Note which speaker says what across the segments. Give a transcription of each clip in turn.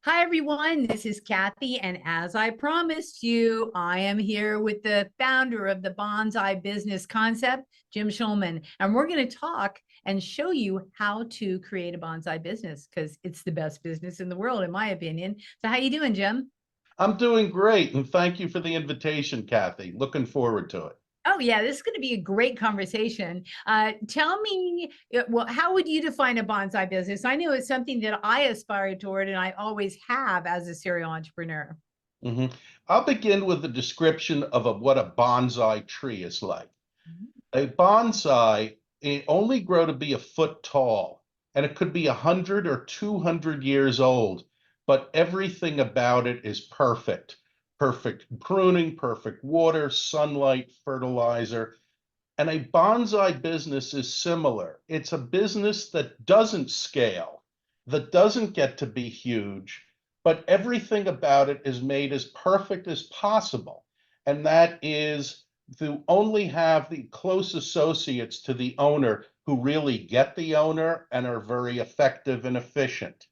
Speaker 1: Hi, everyone. This is Kathi. And as I promised you, I am here with the founder of the Bonsai Business concept, Jim Shulman. And we're going to talk and show you how to create a bonsai business because it's the best business in the world, in my opinion. So how you doing, Jim?
Speaker 2: I'm doing great, and thank you for the invitation, Kathi. Looking forward to it.
Speaker 1: Oh, yeah, this is going to be a great conversation. Tell me, well, how would you define a bonsai business? I know it's something that I aspire toward and I always have as a serial entrepreneur.
Speaker 2: Mhm. I'll begin with a description of what a bonsai tree is like. A bonsai only grow to be a foot tall, and it could be 100 or 200 years old, but everything about it is perfect. Perfect pruning, perfect water, sunlight, fertilizer. And a bonsai business is similar. It's a business that doesn't scale, that doesn't get to be huge, but everything about it is made as perfect as possible. And that is to only have the close associates to the owner who really get the owner and are very effective and efficient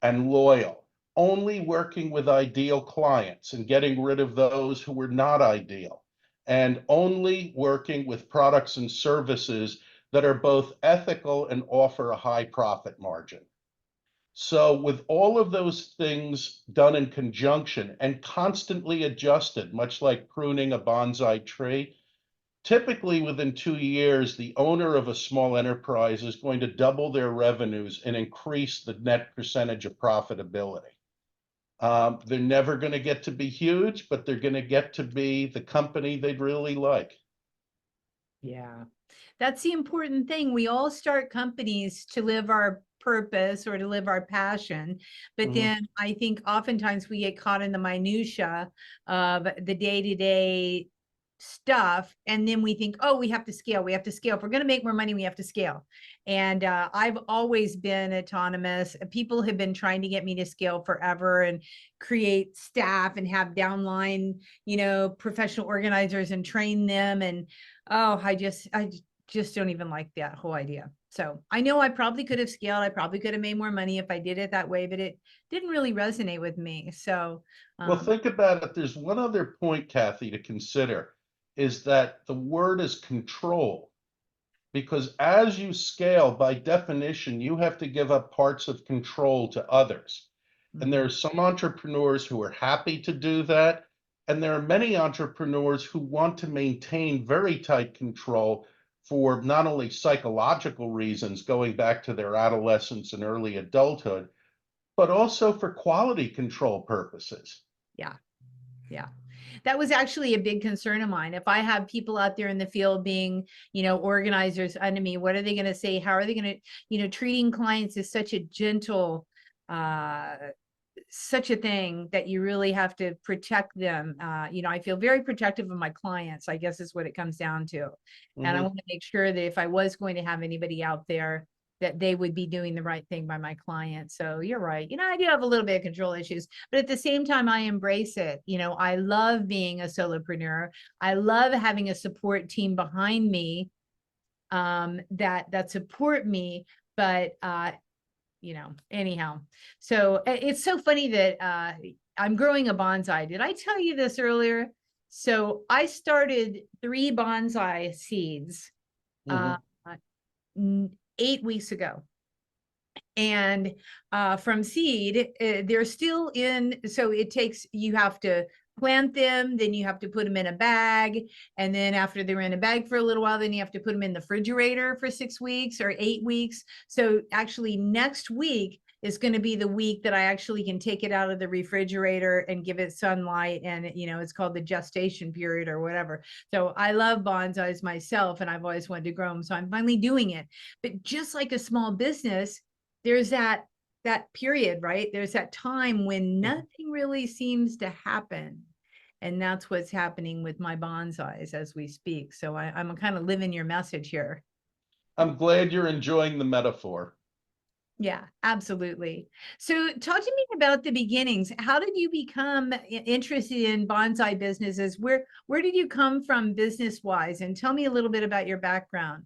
Speaker 2: and loyal. Only working with ideal clients and getting rid of those who were not ideal, and only working with products and services that are both ethical and offer a high profit margin. So, with all of those things done in conjunction and constantly adjusted, much like pruning a bonsai tree, typically within 2 years, the owner of a small enterprise is going to double their revenues and increase the net percentage of profitability. They're never going to get to be huge, but they're going to get to be the company they'd really like.
Speaker 1: Yeah, that's the important thing. We all start companies to live our purpose or to live our passion. But
Speaker 2: Mhm.
Speaker 1: then I think oftentimes we get caught in the minutia of the day-to-day stuff. And then we think, oh, we have to scale. We have to scale. If we're going to make more money, we have to scale. And I've always been autonomous. People have been trying to get me to scale forever and create staff and have downline, professional organizers and train them. And oh, I just don't even like that whole idea. So I know I probably could have scaled. I probably could have made more money if I did it that way, but it didn't really resonate with me. So
Speaker 2: Well,
Speaker 1: um,
Speaker 2: think about it. There's one other point, Kathi, to consider is that the word is control. Because as you scale, by definition, you have to give up parts of control to others. And there
Speaker 1: mhm.
Speaker 2: are some entrepreneurs who are happy to do that. And there are many entrepreneurs who want to maintain very tight control for not only psychological reasons, going back to their adolescence and early adulthood, but also for quality control purposes.
Speaker 1: Yeah, yeah. That was actually a big concern of mine. If I have people out there in the field being, organizers under me, what are they going to say? How are they going to, treating clients is such a gentle, uh, such a thing that you really have to protect them. I feel very protective of my clients, I guess is what it comes down to. And I
Speaker 2: Mhm.
Speaker 1: want to make sure that if I was going to have anybody out there, that they would be doing the right thing by my client. So you're right. I do have a little bit of control issues, but at the same time, I embrace it. I love being a solopreneur. I love having a support team behind me that support me. But anyhow, so it's so funny that I'm growing a bonsai. Did I tell you this earlier? So I started 3 bonsai seeds uh,
Speaker 2: Mhm.
Speaker 1: 8 weeks ago. And from seed, they're still in. So you have to plant them, then you have to put them in a bag. And then after they're in a bag for a little while, then you have to put them in the refrigerator for 6 weeks or 8 weeks. So actually, next week is going to be the week that I actually can take it out of the refrigerator and give it sunlight. And, it's called the gestation period or whatever. So I love bonsais myself and I've always wanted to grow them. So I'm finally doing it. But just like a small business, there's that period, right? There's that time when
Speaker 2: Mhm.
Speaker 1: nothing really seems to happen. And that's what's happening with my bonsais as we speak. So I'm kind of living your message here.
Speaker 2: I'm glad you're enjoying the metaphor.
Speaker 1: Yeah, absolutely. So talk to me about the beginnings. How did you become interested in bonsai businesses? Where did you come from business wise? And tell me a little bit about your background.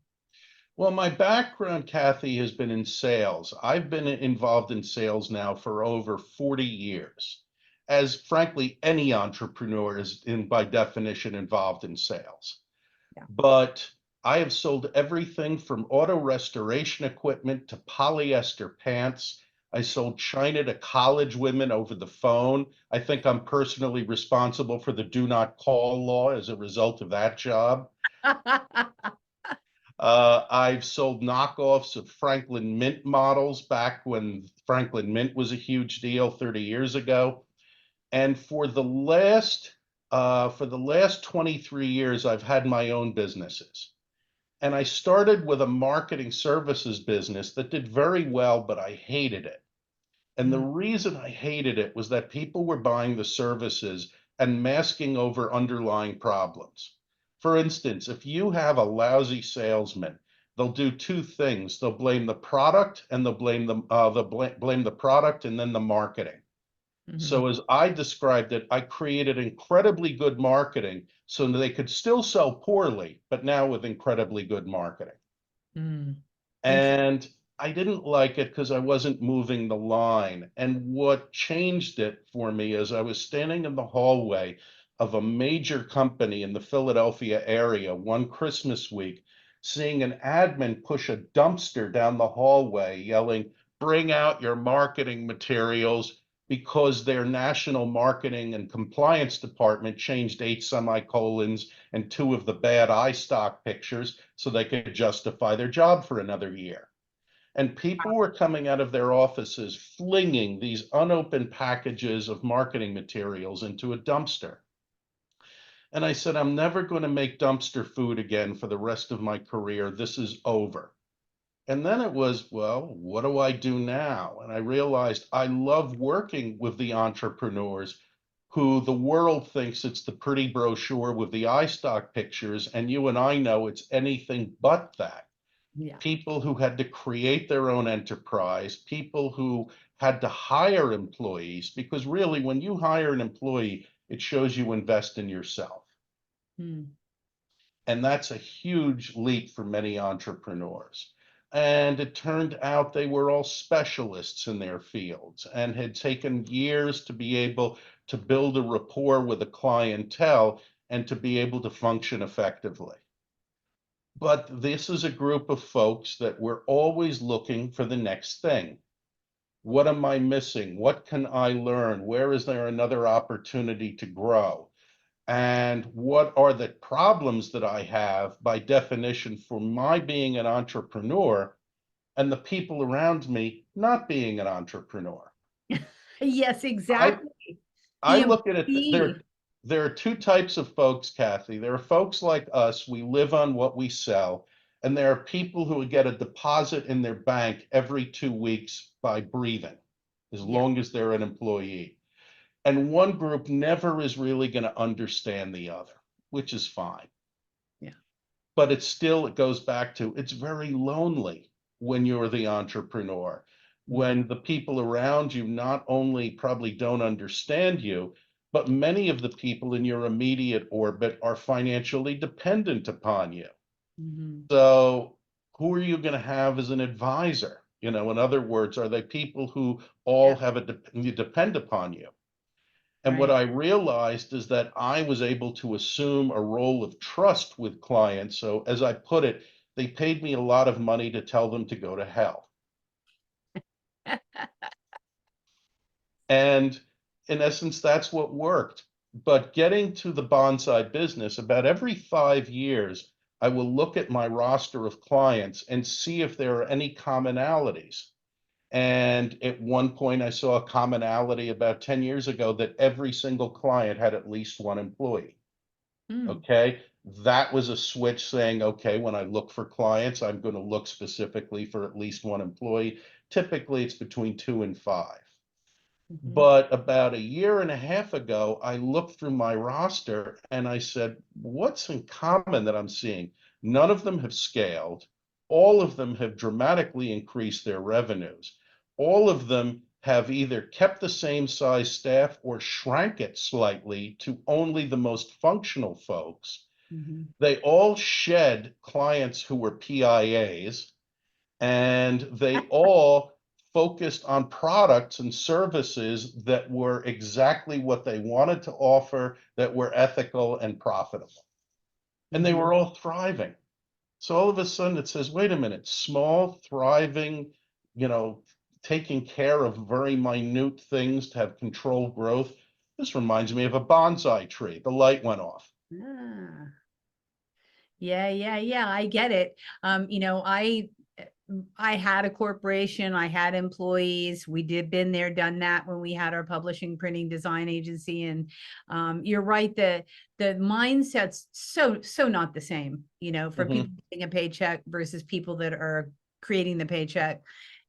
Speaker 2: Well, my background, Kathy, has been in sales. I've been involved in sales now for over 40 years, as frankly, any entrepreneur is by definition involved in sales.
Speaker 1: Yeah.
Speaker 2: But I have sold everything from auto restoration equipment to polyester pants. I sold China to college women over the phone. I think I'm personally responsible for the do not call law as a result of that job. I've sold knockoffs of Franklin Mint models back when Franklin Mint was a huge deal 30 years ago. And for the last 23 years, I've had my own businesses. And I started with a marketing services business that did very well, but I hated it. And the
Speaker 1: Mm.
Speaker 2: reason I hated it was that people were buying the services and masking over underlying problems. For instance, if you have a lousy salesman, they'll do two things. They'll blame the product and they'll blame the product and then the marketing.
Speaker 1: Mhm.
Speaker 2: So as I described it, I created incredibly good marketing so that they could still sell poorly, but now with incredibly good marketing.
Speaker 1: Mm. Interesting.
Speaker 2: And I didn't like it because I wasn't moving the line. And what changed it for me is I was standing in the hallway of a major company in the Philadelphia area one Christmas week, seeing an admin push a dumpster down the hallway yelling, "Bring out your marketing materials," because their national marketing and compliance department changed 8 semicolons and two of the bad iStock pictures so they could justify their job for another year. And people were coming out of their offices flinging these unopened packages of marketing materials into a dumpster. And I said, I'm never going to make dumpster food again for the rest of my career. This is over. And then it was, well, what do I do now? And I realized I love working with the entrepreneurs who the world thinks it's the pretty brochure with the iStock pictures, and you and I know it's anything but that.
Speaker 1: Yeah.
Speaker 2: People who had to create their own enterprise, people who had to hire employees, because really, when you hire an employee, it shows you invest in yourself.
Speaker 1: Mm.
Speaker 2: And that's a huge leap for many entrepreneurs. And it turned out they were all specialists in their fields and had taken years to be able to build a rapport with a clientele and to be able to function effectively. But this is a group of folks that were always looking for the next thing. What am I missing? What can I learn? Where is there another opportunity to grow? And what are the problems that I have by definition for my being an entrepreneur and the people around me not being an entrepreneur?
Speaker 1: Yes,
Speaker 2: I
Speaker 1: exactly.
Speaker 2: I
Speaker 1: The
Speaker 2: look at it,
Speaker 1: employee.
Speaker 2: there are two types of folks, Kathy. There are folks like us, we live on what we sell, and there are people who get a deposit in their bank every 2 weeks by breathing, as
Speaker 1: Yeah.
Speaker 2: long as they're an employee. And one group never is really going to understand the other, which is fine.
Speaker 1: Yeah.
Speaker 2: But it goes back to it's very lonely when you're the entrepreneur,
Speaker 1: Yeah.
Speaker 2: when the people around you not only probably don't understand you, but many of the people in your immediate orbit are financially dependent upon you.
Speaker 1: Mhm.
Speaker 2: So who are you going to have as an advisor? In other words, are they people who all
Speaker 1: Yeah.
Speaker 2: have you depend upon you? And what
Speaker 1: Right.
Speaker 2: I realized is that I was able to assume a role of trust with clients. So, as I put it, they paid me a lot of money to tell them to go to hell. And in essence, that's what worked. But getting to the bonsai business, about every 5 years, I will look at my roster of clients and see if there are any commonalities. And at one point, I saw a commonality about 10 years ago that every single client had at least one employee.
Speaker 1: Mm.
Speaker 2: Okay. That was a switch saying, okay, when I look for clients, I'm going to look specifically for at least one employee. Typically, it's between two and five.
Speaker 1: Mhm.
Speaker 2: But about a year and a half ago, I looked through my roster and I said, what's in common that I'm seeing? None of them have scaled. All of them have dramatically increased their revenues. All of them have either kept the same size staff or shrank it slightly to only the most functional folks. They all shed clients who were PIAs, and they all focused on products and services that were exactly what they wanted to offer, that were ethical and profitable. And they were all thriving. So all of a sudden it says, wait a minute, small, thriving, you know, taking care of very minute things to have controlled growth. This reminds me of a bonsai tree. The light went off.
Speaker 1: Ah. Yeah, I get it. You know, I had a corporation, I had employees. We did been there, done that when we had our publishing, printing, design agency. And you're right, the mindset's so not the same, you know, for people getting a paycheck versus people that are creating the paycheck.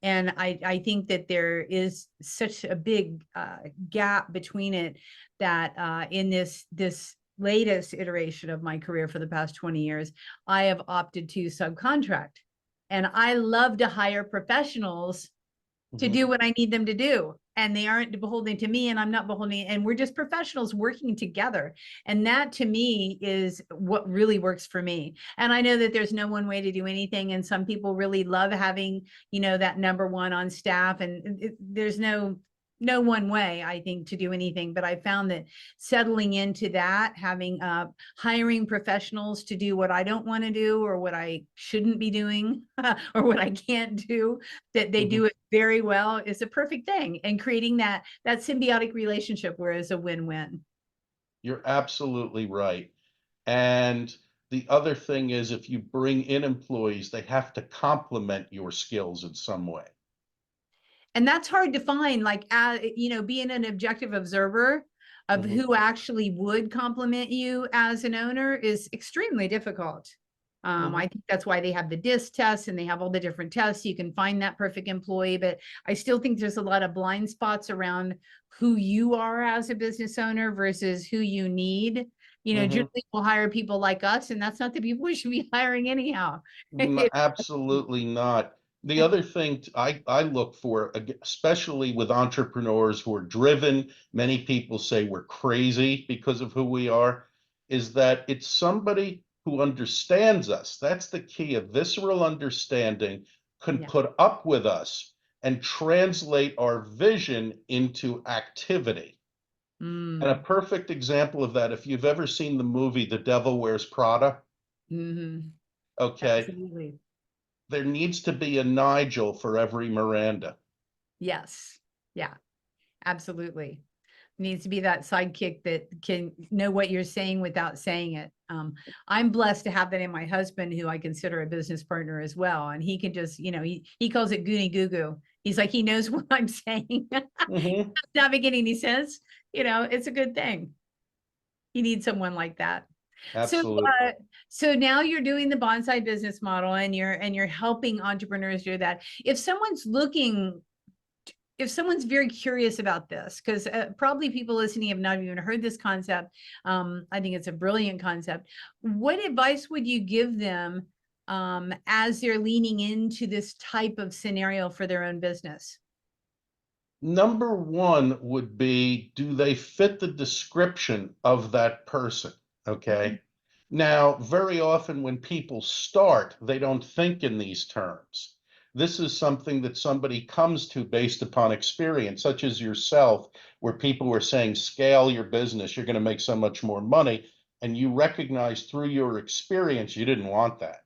Speaker 1: And I think that there is such a big gap between it that in this latest iteration of my career for the past 20 years, I have opted to subcontract. And I love to hire professionals to do what I need them to do. And they aren't beholden to me, and I'm not beholden. And we're just professionals working together. And that to me is what really works for me. And I know that there's no one way to do anything. And some people really love having, you know, that number one on staff. And there's no one way, I think, to do anything. But I found that settling into that, having hiring professionals to do what I don't want to do or what I shouldn't be doing or what I can't do, that they do it very well, is a perfect thing. And creating that symbiotic relationship where it's a win-win.
Speaker 2: You're absolutely right. And the other thing is, if you bring in employees, they have to complement your skills in some way.
Speaker 1: And that's hard to find, like, you know, being an objective observer of who actually would complement you as an owner is extremely difficult. I think that's why they have the DISC tests and they have all the different tests. You can find that perfect employee, but I still think there's a lot of blind spots around who you are as a business owner versus who you need. You know, generally we'll hire people like us, and that's not the people we should be hiring anyhow.
Speaker 2: Absolutely not. The other thing I look for, especially with entrepreneurs who are driven, many people say we're crazy because of who we are, is that it's somebody who understands us. That's the key. A visceral understanding can put up with us and translate our vision into activity. And a perfect example of that, if you've ever seen the movie The Devil Wears Prada, okay,
Speaker 1: Absolutely.
Speaker 2: there needs to be a Nigel for every Miranda.
Speaker 1: Yes. Yeah, absolutely. Needs to be that sidekick that can know what you're saying without saying it. I'm blessed to have that in my husband, who I consider a business partner as well. And he can just, you know, he calls it goony goo goo. He's like, he knows what I'm saying. Not making any sense. You know, it's a good thing. You need someone like that.
Speaker 2: Absolutely.
Speaker 1: So now you're doing the bonsai business model, and you're helping entrepreneurs do that. If someone's very curious about this, because probably people listening have not even heard this concept, I think it's a brilliant concept. What advice would you give them as they're leaning into this type of scenario for their own business?
Speaker 2: Number one would be, do they fit the description of that person? Okay. Now, very often when people start, they don't think in these terms. This is something that somebody comes to based upon experience, such as yourself, where people were saying, scale your business, you're going to make so much more money. And you recognize through your experience, you didn't want that.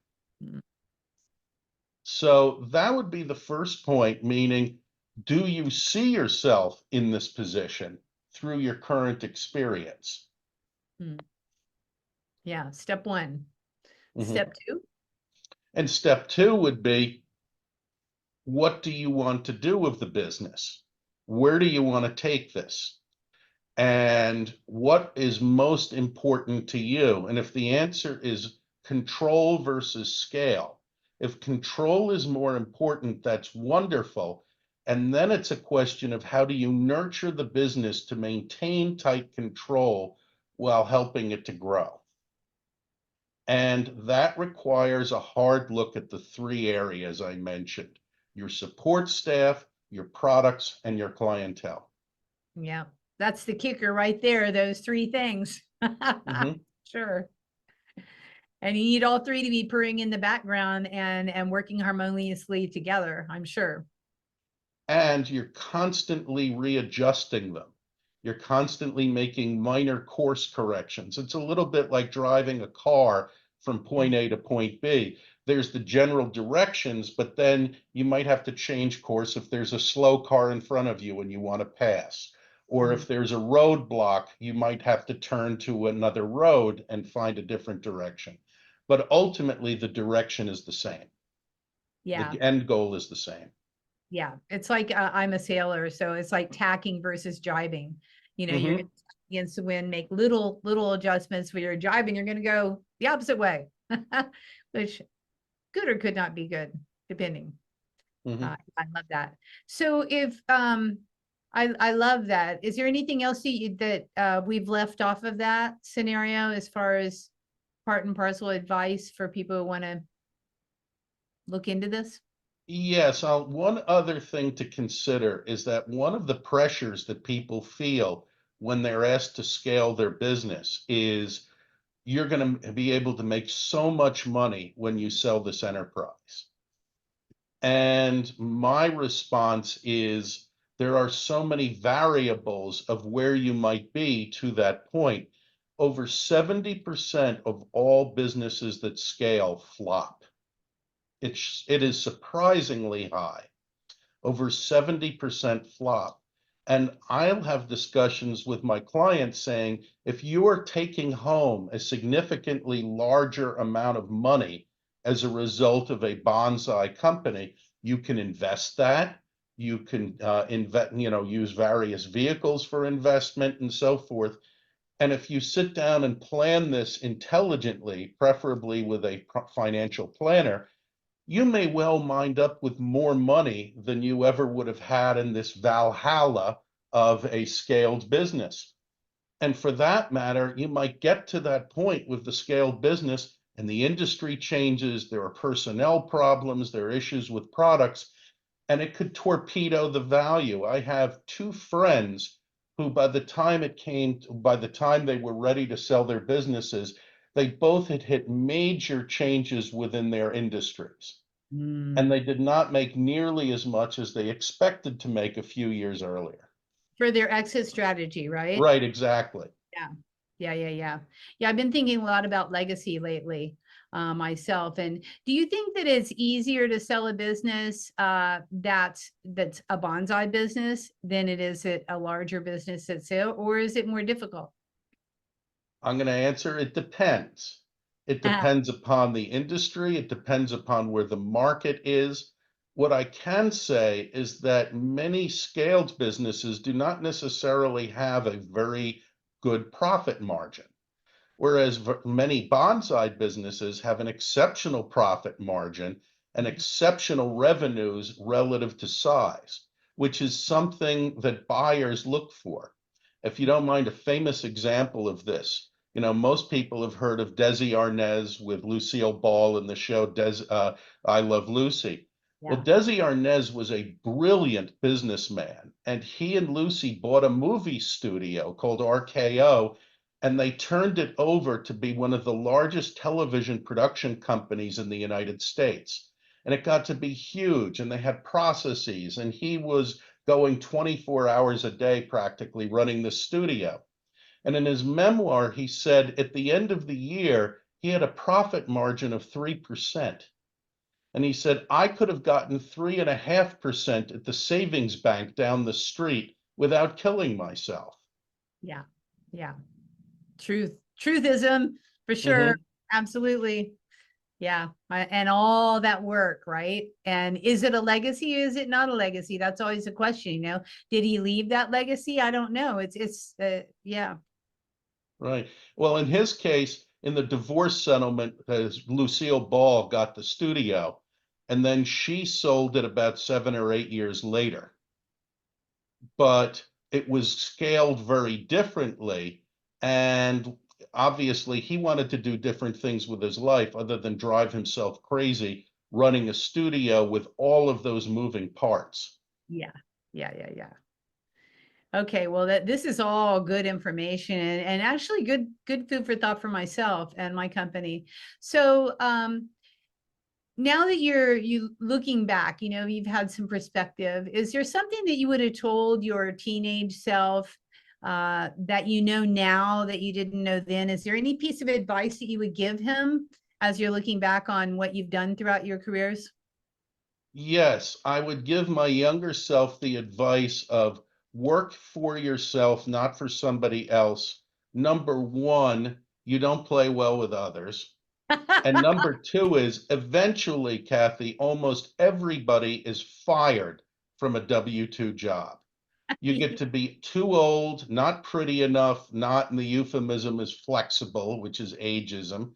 Speaker 2: So that would be the first point, meaning, do you see yourself in this position through your current experience?
Speaker 1: Yeah, step one. Step two?
Speaker 2: And step two would be, what do you want to do with the business? Where do you want to take this? And what is most important to you? And if the answer is control versus scale, if control is more important, that's wonderful. And then it's a question of, how do you nurture the business to maintain tight control while helping it to grow? And that requires a hard look at the three areas I mentioned: your support staff, your products, and your clientele.
Speaker 1: Yeah, that's the kicker right there, those three things. Sure. And you need all three to be purring in the background and working harmoniously together, I'm sure.
Speaker 2: And you're constantly readjusting them. You're constantly making minor course corrections. It's a little bit like driving a car from point A to point B. There's the general directions, but then you might have to change course if there's a slow car in front of you and you want to pass. Or if there's a roadblock, you might have to turn to another road and find a different direction. But ultimately, the direction is the same.
Speaker 1: Yeah.
Speaker 2: The end goal is the same.
Speaker 1: Yeah. It's like I'm a sailor, so it's like tacking versus jibing. You know, you're
Speaker 2: Hmm.
Speaker 1: going to against the wind, make little adjustments. When you're jibing, you're going to go the opposite way, which could or could not be good, depending.
Speaker 2: Hmm.
Speaker 1: I love that. So if I love that. Is there anything else that we've left off of that scenario as far as part and parcel advice for people who want to look into this?
Speaker 2: Yes, one other thing to consider is that one of the pressures that people feel when they're asked to scale their business is you're going to be able to make so much money when you sell this enterprise. And my response is there are so many variables of where you might be to that point. Over 70% of all businesses that scale flop. It is surprisingly high. Over 70% flop. And I'll have discussions with my clients saying, if you are taking home a significantly larger amount of money as a result of a bonsai company, you can invest that. You can use various vehicles for investment and so forth. And if you sit down and plan this intelligently, preferably with a financial planner, you may well wind up with more money than you ever would have had in this Valhalla of a scaled business. And for that matter, you might get to that point with the scaled business and the industry changes, there are personnel problems, there are issues with products, and it could torpedo the value. I have two friends who, by the time they were ready to sell their businesses, they both had hit major changes within their industries
Speaker 1: Mm.
Speaker 2: and they did not make nearly as much as they expected to make a few years earlier.
Speaker 1: For their exit strategy, right?
Speaker 2: Right, exactly.
Speaker 1: Yeah. Yeah. Yeah, I've been thinking a lot about legacy lately, myself. And do you think that it's easier to sell a business that's a bonsai business than it is a larger business that's it, or is it more difficult?
Speaker 2: I'm going to answer it depends. It
Speaker 1: Uh,
Speaker 2: depends upon the industry, it depends upon where the market is. What I can say is that many scaled businesses do not necessarily have a very good profit margin. Whereas many bonsai businesses have an exceptional profit margin and exceptional revenues relative to size, which is something that buyers look for. If you don't mind, a famous example of this, most people have heard of Desi Arnaz with Lucille Ball in the show I Love Lucy. Well,
Speaker 1: yeah.
Speaker 2: Desi Arnaz was a brilliant businessman, and he and Lucy bought a movie studio called RKO, and they turned it over to be one of the largest television production companies in the United States. And it got to be huge, and they had processes, and he was going 24 hours a day practically running the studio. And in his memoir, he said at the end of the year, he had a profit margin of 3%. And he said, I could have gotten 3.5% at the savings bank down the street without killing myself.
Speaker 1: Yeah. Yeah. Truthism for sure.
Speaker 2: Mhm.
Speaker 1: Absolutely. Yeah. And all that work, right? And is it a legacy? Or is it not a legacy? That's always a question, Did he leave that legacy? I don't know. Yeah.
Speaker 2: Right. Well, in his case, in the divorce settlement, Lucille Ball got the studio, and then she sold it about 7 or 8 years later. But it was scaled very differently, and obviously he wanted to do different things with his life other than drive himself crazy running a studio with all of those moving parts.
Speaker 1: Yeah. Yeah. Okay, well, this is all good information and actually good food for thought for myself and my company. So now that you looking back, you've had some perspective. Is there something that you would have told your teenage self that you know now that you didn't know then? Is there any piece of advice that you would give him as you're looking back on what you've done throughout your careers?
Speaker 2: Yes, I would give my younger self the advice of work for yourself, not for somebody else. Number one, you don't play well with others. And number two is eventually, Kathi, almost everybody is fired from a W-2 job. You get to be too old, not pretty enough, not, and the euphemism is flexible, which is ageism.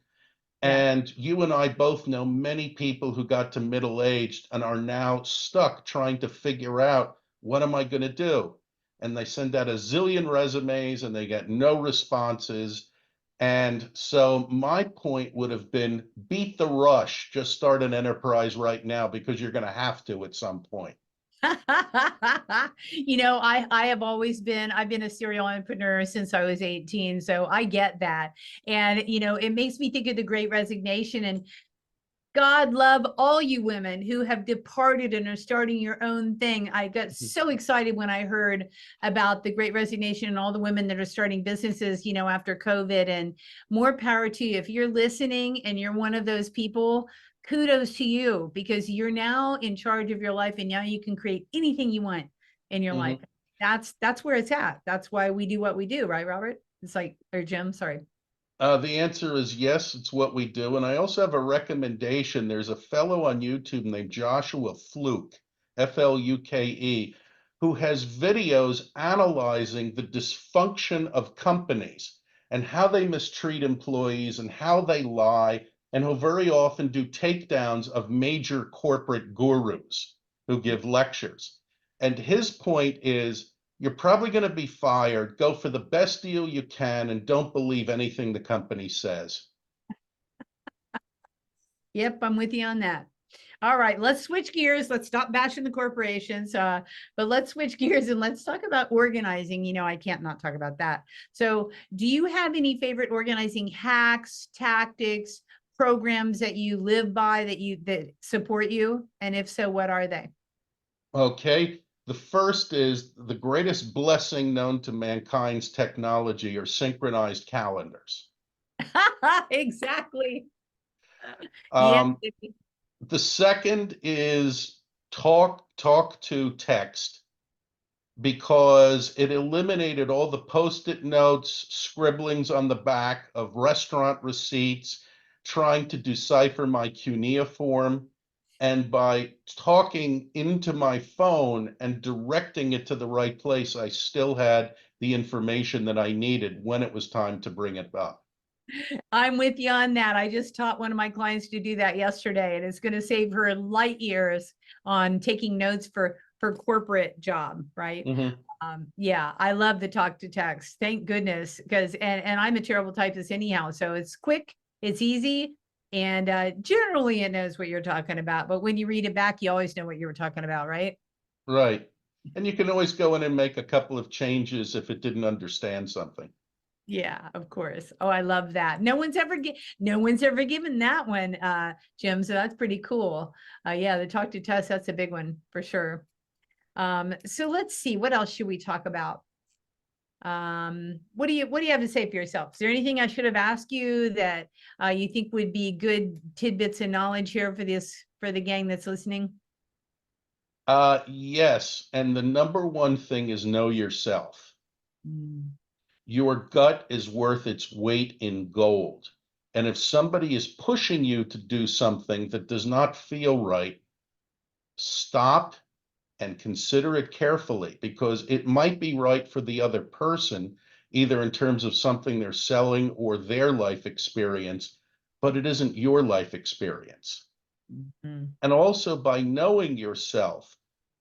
Speaker 1: Yeah.
Speaker 2: And you and I both know many people who got to middle aged and are now stuck trying to figure out, what am I going to do? And they send out a zillion resumes and they get no responses. And so my point would have been, beat the rush, just start an enterprise right now because you're going to have to at some point.
Speaker 1: I have always I've been a serial entrepreneur since I was 18. So I get that. And, it makes me think of the Great Resignation, and God love all you women who have departed and are starting your own thing. I got so excited when I heard about the Great Resignation and all the women that are starting businesses, after COVID, and more power to you. If you're listening and you're one of those people, kudos to you, because you're now in charge of your life and now you can create anything you want in your life.
Speaker 2: Mhm.
Speaker 1: That's where it's at. That's why we do what we do, right, Robert? It's like, or Jim, sorry.
Speaker 2: The answer is yes, it's what we do. And I also have a recommendation. There's a fellow on YouTube named Joshua Fluke, Fluke, who has videos analyzing the dysfunction of companies and how they mistreat employees and how they lie. And he'll very often do takedowns of major corporate gurus who give lectures. And his point is, you're probably going to be fired. Go for the best deal you can and don't believe anything the company says.
Speaker 1: Yep, I'm with you on that. All right, let's switch gears. Let's stop bashing the corporations, but let's switch gears and let's talk about organizing. I can't not talk about that. So, do you have any favorite organizing hacks, tactics, programs that you live by that support you? And if so, what are they?
Speaker 2: Okay. The first is the greatest blessing known to mankind's technology are synchronized calendars.
Speaker 1: Exactly. Yeah.
Speaker 2: Um, the second is talk to text, because it eliminated all the post-it notes, scribblings on the back of restaurant receipts, trying to decipher my cuneiform. And by talking into my phone and directing it to the right place, I still had the information that I needed when it was time to bring it up.
Speaker 1: I'm with you on that. I just taught one of my clients to do that yesterday, and it's going to save her light years on taking notes for corporate job, right?
Speaker 2: Mhm.
Speaker 1: Yeah, I love the talk to text. Thank goodness, because and I'm a terrible typist anyhow, so it's quick, it's easy, and generally it knows what you're talking about. But when you read it back, you always know what you were talking about, right?
Speaker 2: Right. And you can always go in and make a couple of changes if it didn't understand something.
Speaker 1: Yeah, of course. Oh, I love that. No one's ever given that one, Jim. So that's pretty cool. Yeah, the talk to test, that's a big one for sure. So let's see, what else should we talk about? What do you have to say for yourself? Is there anything I should have asked you that you think would be good tidbits of knowledge here for the gang that's listening?
Speaker 2: Yes. And the number one thing is know yourself.
Speaker 1: Mm.
Speaker 2: Your gut is worth its weight in gold. And if somebody is pushing you to do something that does not feel right, stop and consider it carefully, because it might be right for the other person, either in terms of something they're selling or their life experience, but it isn't your life experience.
Speaker 1: Mhm.
Speaker 2: And also, by knowing yourself,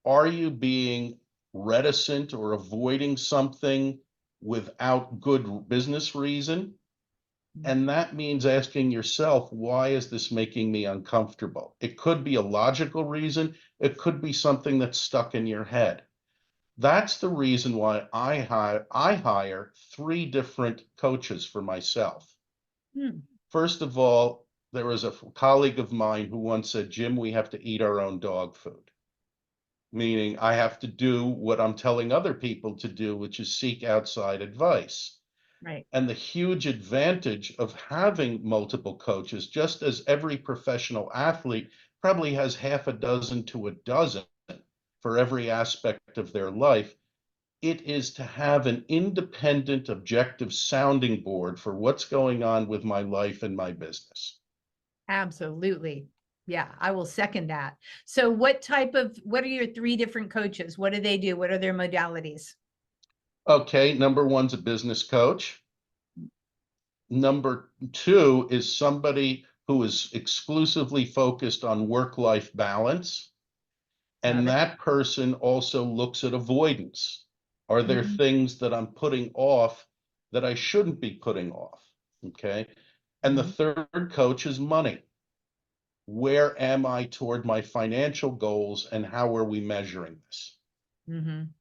Speaker 2: are you being reticent or avoiding something without good business reason? And that means asking yourself, why is this making me uncomfortable? It could be a logical reason. It could be something that's stuck in your head. That's the reason why I hire 3 different coaches for myself.
Speaker 1: Hmm.
Speaker 2: First of all, there was a colleague of mine who once said, Jim, we have to eat our own dog food. Meaning I have to do what I'm telling other people to do, which is seek outside advice.
Speaker 1: Right.
Speaker 2: And the huge advantage of having multiple coaches, just as every professional athlete probably has half a dozen to a dozen for every aspect of their life, it is to have an independent, objective sounding board for what's going on with my life and my business.
Speaker 1: Absolutely. Yeah, I will second that. So what are your 3 different coaches? What do they do? What are their modalities?
Speaker 2: Okay, number one's a business coach. Number two is somebody who is exclusively focused on work-life balance.
Speaker 1: Love
Speaker 2: And
Speaker 1: it.
Speaker 2: that person also looks at avoidance. Are there
Speaker 1: Mhm.
Speaker 2: things that I'm putting off that I shouldn't be putting off? Okay. And the
Speaker 1: Mhm.
Speaker 2: third coach is money. Where am I toward my financial goals and how are we measuring this?
Speaker 1: Mhm.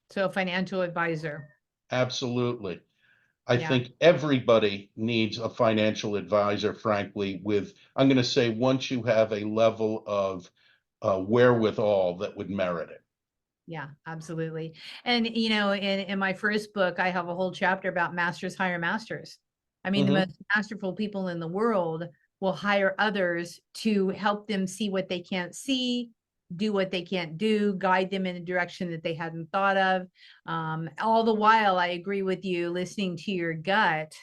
Speaker 1: So financial advisor.
Speaker 2: Absolutely. I
Speaker 1: Yeah.
Speaker 2: think everybody needs a financial advisor, frankly, I'm going to say, once you have a level of wherewithal that would merit it.
Speaker 1: Yeah, absolutely. And in my first book, I have a whole chapter about masters hire masters. I mean, the
Speaker 2: Mhm,
Speaker 1: most masterful people in the world will hire others to help them see what they can't see, do what they can't do, guide them in a direction that they hadn't thought of. All the while, I agree with you, listening to your gut,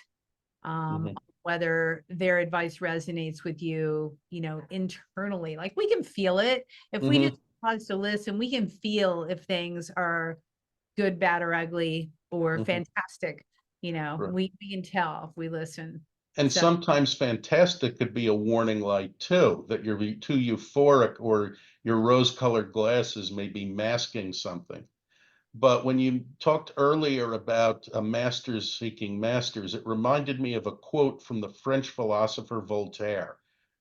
Speaker 2: mhm,
Speaker 1: whether their advice resonates with you, internally. Like we can feel it if we just
Speaker 2: mhm.
Speaker 1: pause to listen. We can feel if things are good, bad, or ugly, or
Speaker 2: Mhm.
Speaker 1: fantastic.
Speaker 2: Right.
Speaker 1: We can tell if we listen.
Speaker 2: And
Speaker 1: So
Speaker 2: sometimes fantastic could be a warning light too, that you're too euphoric or your rose-colored glasses may be masking something. But when you talked earlier about masters seeking masters, it reminded me of a quote from the French philosopher Voltaire,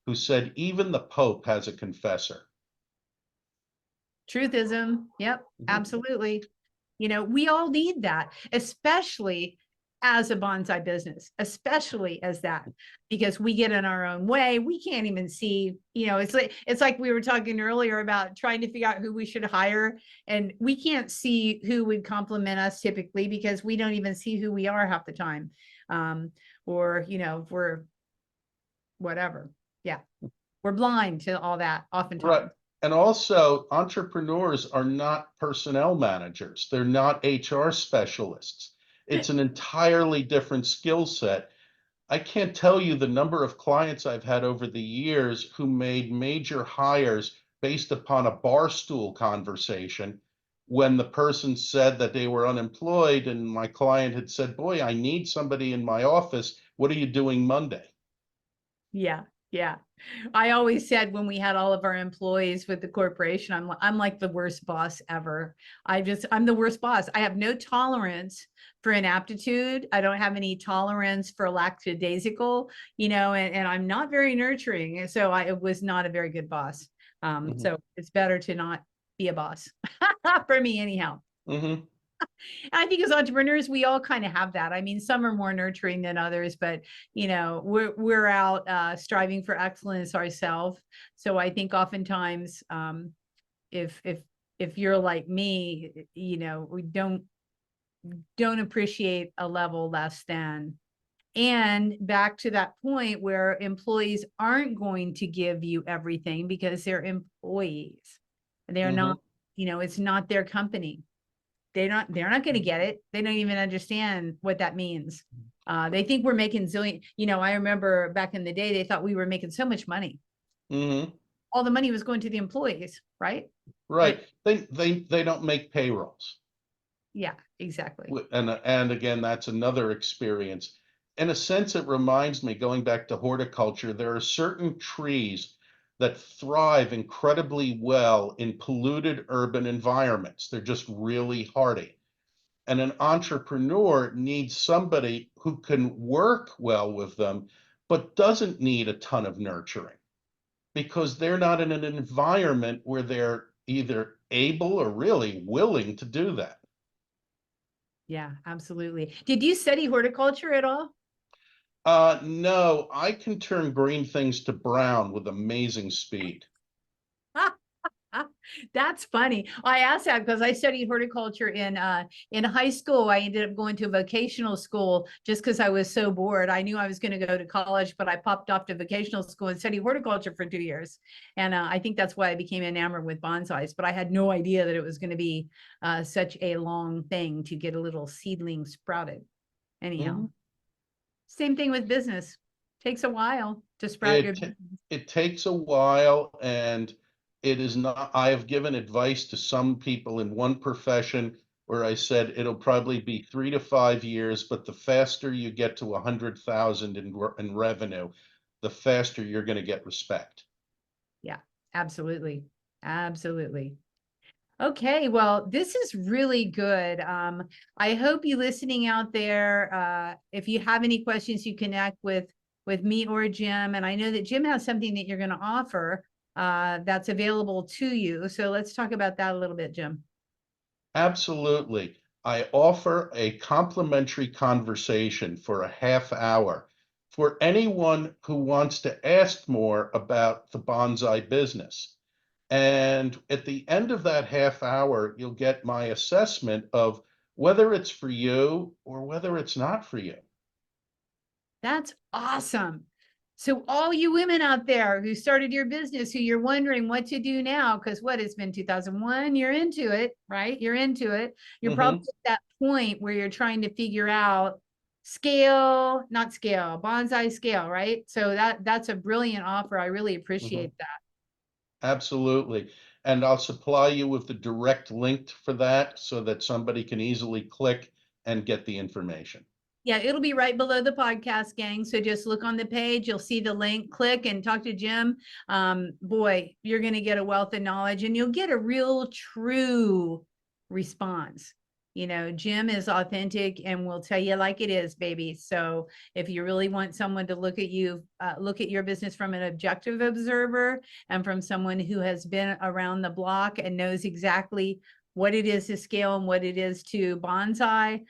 Speaker 2: who said, even the Pope has a confessor.
Speaker 1: truthism, yep,
Speaker 2: Mhm.
Speaker 1: absolutely. We all need that, especially as a bonsai business, especially as that, because we get in our own way. We can't even see, it's like we were talking earlier about trying to figure out who we should hire, and we can't see who would compliment us typically because we don't even see who we are half the time. Or, if we're whatever. Yeah, we're blind to all that
Speaker 2: Right.
Speaker 1: oftentimes.
Speaker 2: And also, entrepreneurs are not personnel managers. They're not HR specialists. It's an entirely different skill set. I can't tell you the number of clients I've had over the years who made major hires based upon a bar stool conversation when the person said that they were unemployed, and my client had said, boy, I need somebody in my office. What are you doing Monday?
Speaker 1: Yeah, yeah. I always said when we had all of our employees with the corporation, I'm like the worst boss ever. I'm the worst boss. I have no tolerance for inaptitude. I don't have any tolerance for lackadaisical, and I'm not very nurturing. And so I was not a very good boss.
Speaker 2: Mhm,
Speaker 1: So it's better to not be a boss for me anyhow.
Speaker 2: mhm,
Speaker 1: I think as entrepreneurs, we all kind of have that. I mean, some are more nurturing than others, but we're out striving for excellence ourselves. So I think oftentimes, if you're like me, we don't appreciate a level less than. And back to that point where employees aren't going to give you everything because they're employees. They're not,
Speaker 2: mhm,
Speaker 1: it's not their company. They're not going to get it. They don't even understand what that means. They think we're making zillion. I remember back in the day, they thought we were making so much money.
Speaker 2: mhm.
Speaker 1: All the money was going to the employees, right? But
Speaker 2: Right. They don't make payrolls.
Speaker 1: yeah, exactly.
Speaker 2: And again, that's another experience. In a sense, it reminds me, going back to horticulture, there are certain trees that thrive incredibly well in polluted urban environments. They're just really hardy. And an entrepreneur needs somebody who can work well with them, but doesn't need a ton of nurturing because they're not in an environment where they're either able or really willing to do that.
Speaker 1: Yeah, absolutely. Did you study horticulture at all?
Speaker 2: No, I can turn green things to brown with amazing speed.
Speaker 1: That's funny. I asked that because I studied horticulture in high school. I ended up going to a vocational school just because I was so bored. I knew I was going to go to college, but I popped off to vocational school and studied horticulture for 2 years. And I think that's why I became enamored with bonsais. But I had no idea that it was going to be such a long thing to get a little seedling sprouted. Anyhow, same thing with business. Takes a while to sprout your business.
Speaker 2: It takes a while, and it is not. I have given advice to some people in one profession where I said it'll probably be 3 to 5 years, but the faster you get to 100,000 in revenue, the faster you're going to get respect.
Speaker 1: Yeah, absolutely. Absolutely. Okay, well, this is really good. I hope you listening out there, if you have any questions, you connect with me or Jim. And I know that Jim has something that you're going to offer that's available to you. So let's talk about that a little bit, Jim.
Speaker 2: Absolutely. I offer a complimentary conversation for a half hour for anyone who wants to ask more about the bonsai business. And at the end of that half hour, you'll get my assessment of whether it's for you or whether it's not for you.
Speaker 1: That's awesome. So all you women out there who started your business, who you're wondering what to do now, because what, it's been 2001, you're into it, right? You're into it. You're probably at that point where you're trying to figure out scale, not scale, bonsai scale, right? So that's a brilliant offer. I really appreciate that.
Speaker 2: Absolutely. And I'll supply you with the direct link for that so that somebody can easily click and get the information.
Speaker 1: Yeah, it'll be right below the podcast, gang. So just look on the page, you'll see the link, click and talk to Jim. Boy, you're going to get a wealth of knowledge and you'll get a real true response. You know, Jim is authentic and will tell you like it is, baby. So if you really want someone to look at you, look at your business from an objective observer and from someone who has been around the block and knows exactly what it is to scale and what it is to bonsai,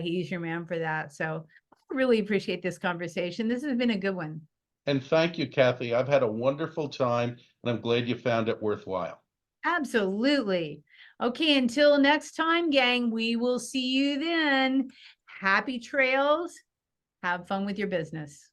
Speaker 1: he's your man for that. So I really appreciate this conversation. This has been a good one.
Speaker 2: And thank you, Kathi. I've had a wonderful time and I'm glad you found it worthwhile.
Speaker 1: Absolutely. Okay, until next time, gang, we will see you then. Happy trails. Have fun with your business.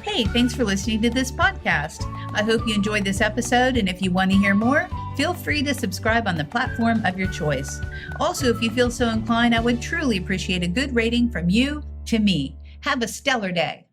Speaker 1: Hey, thanks for listening to this podcast. I hope you enjoyed this episode, and if you want to hear more, feel free to subscribe on the platform of your choice. Also, if you feel so inclined, I would truly appreciate a good rating from you to me. Have a stellar day.